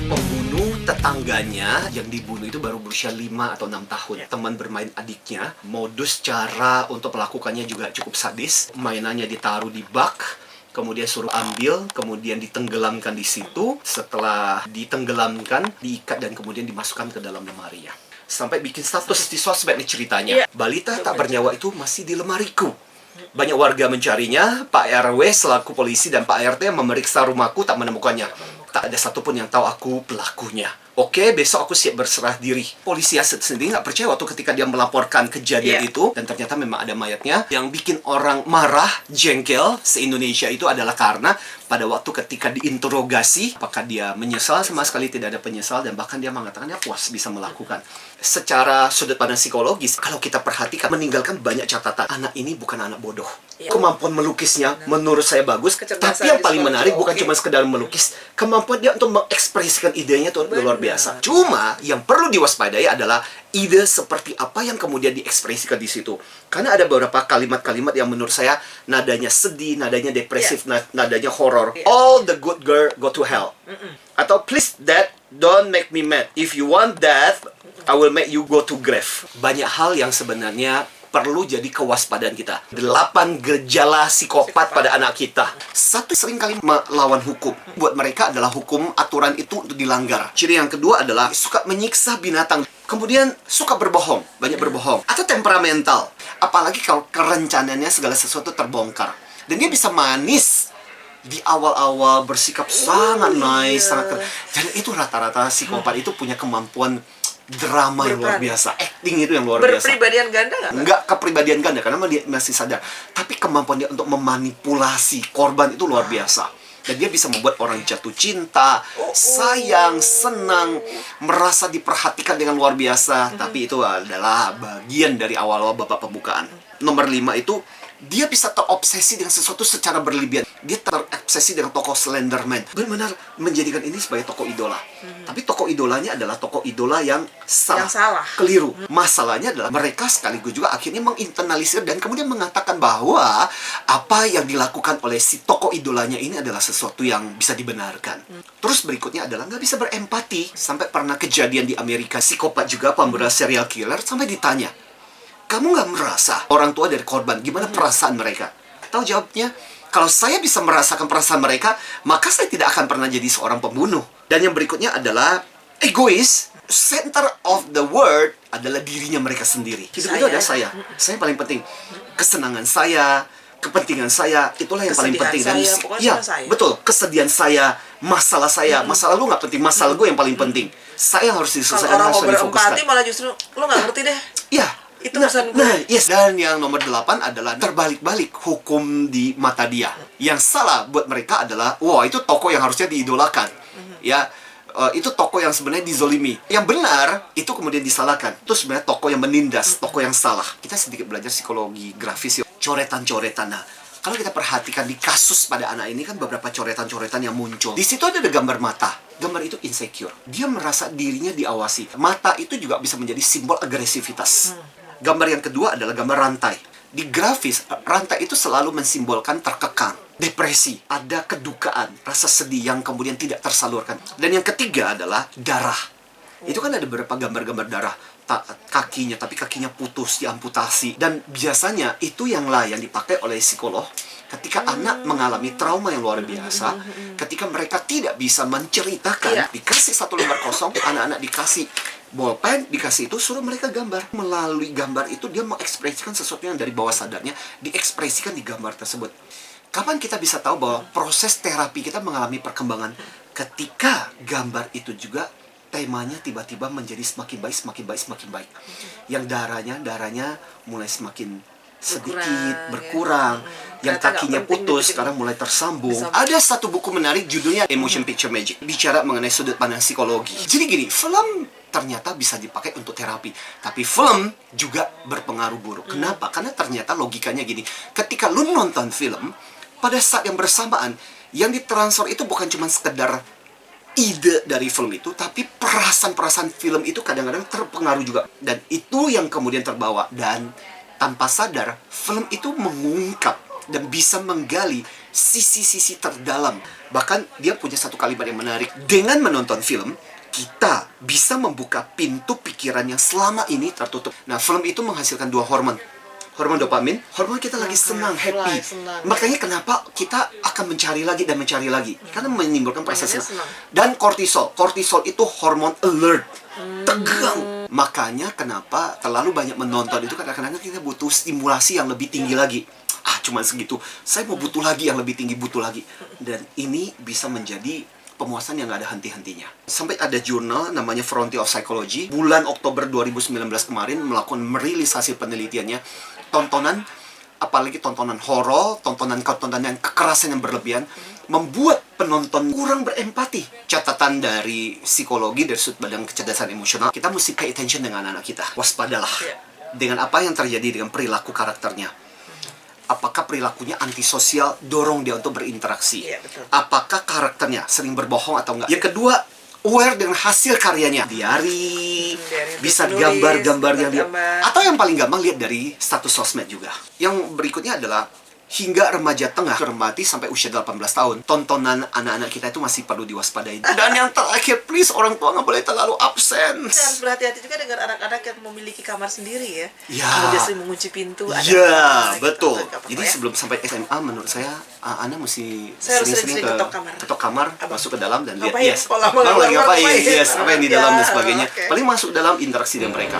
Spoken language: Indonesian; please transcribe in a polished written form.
Pembunuh tetangganya yang dibunuh itu baru berusia 5 atau 6 tahun. Teman bermain adiknya, modus cara untuk melakukannya juga cukup sadis. Mainannya ditaruh di bak, kemudian suruh ambil, kemudian ditenggelamkan di situ. Setelah ditenggelamkan, diikat dan kemudian dimasukkan ke dalam lemarinya. Sampai bikin status di sosmed nih ceritanya. Balita tak bernyawa itu masih di lemariku. Banyak warga mencarinya, Pak RW selaku polisi dan Pak RT memeriksa rumahku tak menemukannya. Tak ada satupun yang tahu aku pelakunya. Oke, besok aku siap berserah diri. Polisi sendiri nggak percaya waktu ketika dia melaporkan kejadian itu. Dan ternyata memang ada mayatnya. Yang bikin orang marah, jengkel se-Indonesia itu adalah karena pada waktu ketika diinterogasi, apakah dia menyesal, sama sekali tidak ada penyesal. Dan bahkan dia mengatakan dia puas bisa melakukan. Secara sudut pandang psikologis, kalau kita perhatikan, meninggalkan banyak catatan. Anak ini bukan anak bodoh. Kemampuan melukisnya menurut saya bagus. Tapi yang paling menarik bukan cuma sekedar melukis. Kemampuan dia untuk mengekspresikan idenya itu luar biasa. Cuma yang perlu diwaspadai adalah ide seperti apa yang kemudian diekspresikan di situ. Karena ada beberapa kalimat-kalimat yang menurut saya nadanya sedih, nadanya depresif, nadanya horor. All the good girl go to hell. Atau please dad, don't make me mad. If you want death, I will make you go to grave. Banyak hal yang sebenarnya perlu jadi kewaspadaan kita. 8 gejala psikopat pada anak kita. Satu, seringkali melawan hukum. Buat mereka adalah hukum, aturan itu untuk dilanggar. Ciri yang kedua adalah suka menyiksa binatang. Kemudian suka berbohong, banyak berbohong. Atau temperamental. Apalagi kalau kerencanannya segala sesuatu terbongkar. Dan dia bisa manis di awal-awal, bersikap sangat nice, sangat dan itu rata-rata psikopat itu punya kemampuan drama yang luar biasa, acting itu yang luar biasa. Berpribadian ganda nggak? Nggak kepribadian ganda, karena dia masih sadar. Tapi kemampuan dia untuk memanipulasi korban itu luar biasa. Dan dia bisa membuat orang jatuh cinta, sayang, senang, merasa diperhatikan dengan luar biasa. Tapi itu adalah bagian dari awal-awal babak pembukaan. Nomor 5 itu, dia bisa terobsesi dengan sesuatu secara berlebihan. Dia terobsesi dengan tokoh Slenderman. Benar-benar menjadikan ini sebagai tokoh idola. Tapi tokoh idolanya adalah tokoh idola yang salah. Keliru. Masalahnya adalah mereka sekaligus juga akhirnya menginternalisir dan kemudian mengatakan bahwa apa yang dilakukan oleh si tokoh idolanya ini adalah sesuatu yang bisa dibenarkan. Terus berikutnya adalah nggak bisa berempati. Sampai pernah kejadian di Amerika, psikopat juga, pembunuh serial killer, sampai ditanya, kamu nggak merasa orang tua dari korban, gimana perasaan mereka? Tahu jawabnya, kalau saya bisa merasakan perasaan mereka, maka saya tidak akan pernah jadi seorang pembunuh. Dan yang berikutnya adalah egois. Center of the world adalah dirinya mereka sendiri. Hidup itu ada saya paling penting. Kesenangan saya, kepentingan saya, itulah yang paling penting. Dan betul, kesedihan saya, masalah saya, masalah lu nggak penting, masalah gue yang paling penting. Saya harus diselesaikan, kalau orang harus mau difokuskan. berempati malah justru lu nggak ngerti deh. Iya. Itu urusan gue. Dan yang nomor 8 adalah terbalik-balik hukum di mata dia. Yang salah buat mereka adalah, wah itu tokoh yang harusnya diidolakan. Ya, itu tokoh yang sebenarnya dizolimi. Yang benar, itu kemudian disalahkan. Itu sebenarnya tokoh yang menindas, tokoh yang salah. Kita sedikit belajar psikologi grafis, coretan-coretan. Nah, kalau kita perhatikan di kasus pada anak ini kan beberapa coretan-coretan yang muncul. Di situ ada gambar mata. Gambar itu insecure. Dia merasa dirinya diawasi. Mata itu juga bisa menjadi simbol agresivitas. Gambar yang kedua adalah gambar rantai. Di grafis, rantai itu selalu mensimbolkan terkekang, depresi, ada kedukaan, rasa sedih yang kemudian tidak tersalurkan. Dan yang ketiga adalah darah. Itu kan ada beberapa gambar-gambar darah. Kakinya, tapi kakinya putus, diamputasi. Dan biasanya itu yang dipakai oleh psikolog ketika anak mengalami trauma yang luar biasa, ketika mereka tidak bisa menceritakan, dikasih satu lembar kosong, anak-anak dikasih bolpen, dikasih itu, suruh mereka gambar. Melalui gambar itu, dia mengekspresikan sesuatu yang dari bawah sadarnya, diekspresikan di gambar tersebut. Kapan kita bisa tahu bahwa proses terapi kita mengalami perkembangan? Ketika gambar itu juga temanya tiba-tiba menjadi semakin baik, semakin baik, semakin baik. Yang darahnya mulai semakin sedikit, berkurang. Yang kakinya putus, sekarang mulai tersambung. Ada satu buku menarik, judulnya Emotion Picture Magic. Bicara mengenai sudut pandang psikologi. Jadi gini, film ternyata bisa dipakai untuk terapi. Tapi film juga berpengaruh buruk. Kenapa? Karena ternyata logikanya gini. Ketika lu nonton film, pada saat yang bersamaan, yang ditransfer itu bukan cuma sekedar ide dari film itu, tapi perasaan-perasaan film itu kadang-kadang terpengaruh juga. Dan itu yang kemudian terbawa. Dan tanpa sadar, film itu mengungkap dan bisa menggali sisi-sisi terdalam. Bahkan dia punya satu kalimat yang menarik. Dengan menonton film, kita bisa membuka pintu pikiran yang selama ini tertutup. Nah, film itu menghasilkan dua hormon. Hormon dopamin, hormon kita lagi senang, happy. senang. Makanya kenapa kita akan mencari lagi dan mencari lagi. Karena menimbulkan proses Hormonnya senang. dan kortisol. Kortisol itu hormon alert, tegang. Makanya kenapa terlalu banyak menonton itu kadang-kadang kita butuh stimulasi yang lebih tinggi lagi. Cuman segitu. Saya mau butuh lagi yang lebih tinggi, butuh lagi. Dan ini bisa menjadi pemuasan yang gak ada henti-hentinya. Sampai ada jurnal namanya Frontier of Psychology, bulan Oktober 2019 kemarin melakukan merilis hasil penelitiannya. Tontonan, apalagi tontonan horor, tontonan yang kekerasan yang berlebihan, membuat penonton kurang berempati. Catatan dari psikologi, dari sudut badan kecerdasan emosional, kita mesti pay attention dengan anak kita. Waspadalah dengan apa yang terjadi dengan perilaku karakternya. Apakah perilakunya antisosial, dorong dia untuk berinteraksi? Iya, betul. Apakah karakternya sering berbohong atau enggak? Yang kedua, aware dengan hasil karyanya. Diari, bisa tulis, gambar-gambar yang dia... gambar. Atau yang paling gampang, lihat dari status sosmed juga. Yang berikutnya adalah hingga remaja tengah, cermati sampai usia 18 tahun, tontonan anak-anak kita itu masih perlu diwaspadai. Dan yang terakhir, please, orang tua nggak boleh terlalu absen. Kita harus berhati-hati juga dengan anak-anak yang memiliki kamar sendiri ya. Ya. Kalau dia sering mengunci pintu. ada Ya, apa-apa, betul. gitu, nggak apa-apa Jadi ya. sebelum sampai SMA, menurut saya, Anda mesti Saya harus sering-sering sering-sering ketok kamar. masuk ke dalam dan lihat, Ngapain? yes, Kalau lama-lama lagi ngapain, ngapain? yes, apa yang di dalam dan Ya, sebagainya. oke. Paling masuk dalam interaksi dengan mereka.